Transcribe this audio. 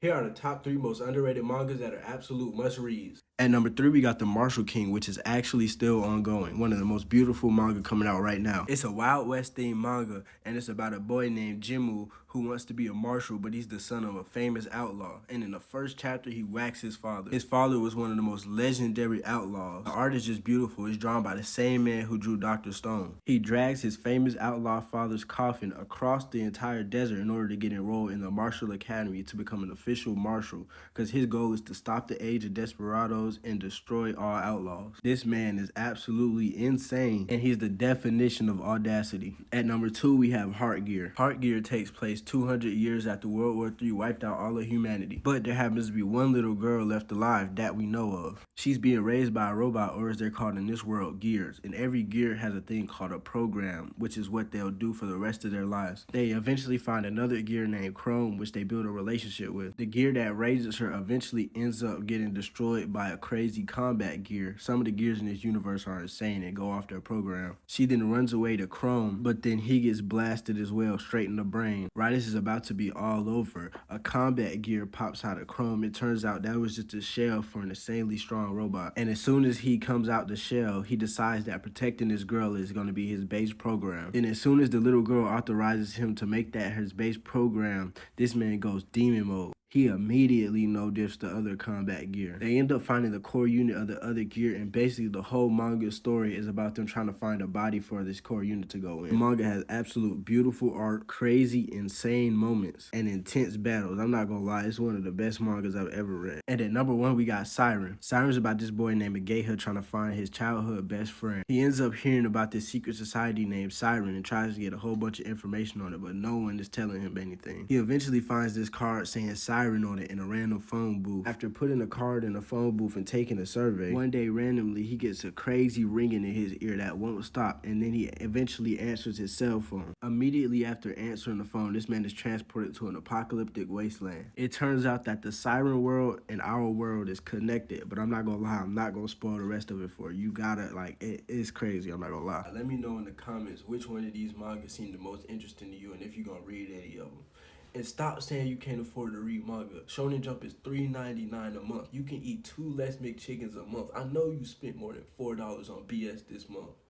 Here are the top 3 most underrated mangas that are absolute must-reads. At number 3, we got The Marshall King, which is actually still ongoing. One of the most beautiful manga coming out right now. It's a Wild West themed manga, and it's about a boy named Jimu who wants to be a marshal, but he's the son of a famous outlaw. And in the first chapter, he whacks his father. His father was one of the most legendary outlaws. The art is just beautiful. It's drawn by the same man who drew Dr. Stone. He drags his famous outlaw father's coffin across the entire desert in order to get enrolled in the Marshall Academy to become an official marshal, because his goal is to stop the age of desperados and destroy all outlaws. This man is absolutely insane, and he's the definition of audacity. At number 2, we have Heartgear. Heartgear takes place 200 years after World War III wiped out all of humanity, but there happens to be one little girl left alive that we know of. She's being raised by a robot, or as they're called in this world, gears, and every gear has a thing called a program, which is what they'll do for the rest of their lives. They eventually find another gear named Chrome, which they build a relationship with. The gear that raises her eventually ends up getting destroyed by a crazy combat gear. Some of the gears in this universe are insane and go off their program. She then runs away to Chrome, but then he gets blasted as well, straight in the brain. Right as it's about to be all over, a combat gear pops out of Chrome. It turns out that was just a shell for an insanely strong robot. And as soon as he comes out the shell, he decides that protecting this girl is going to be his base program. And as soon as the little girl authorizes him to make that his base program, this man goes demon mode. He immediately no-diffs the other combat gear. They end up finding the core unit of the other gear, and basically the whole manga story is about them trying to find a body for this core unit to go in. The manga has absolute beautiful art, crazy, insane moments, and intense battles. I'm not gonna lie, it's one of the best mangas I've ever read. And at number 1, we got Siren. Siren's about this boy named Geha trying to find his childhood best friend. He ends up hearing about this secret society named Siren and tries to get a whole bunch of information on it, but no one is telling him anything. He eventually finds this card saying Siren on it in a random phone booth. After putting a card in a phone booth and taking a survey, one day randomly he gets a crazy ringing in his ear that won't stop, and then he eventually answers his cell phone. Immediately after answering the phone, this man is transported to an apocalyptic wasteland. It turns out that the Siren world and our world is connected, but I'm not gonna lie, I'm not gonna spoil the rest of it for you. You gotta, like, it's crazy, I'm not gonna lie. Let me know in the comments which one of these mangas seemed the most interesting to you and if you're gonna read any of them. And stop saying you can't afford to read manga. Shonen Jump is $3.99 a month. You can eat 2 less McChickens a month. I know you spent more than $4 on BS this month.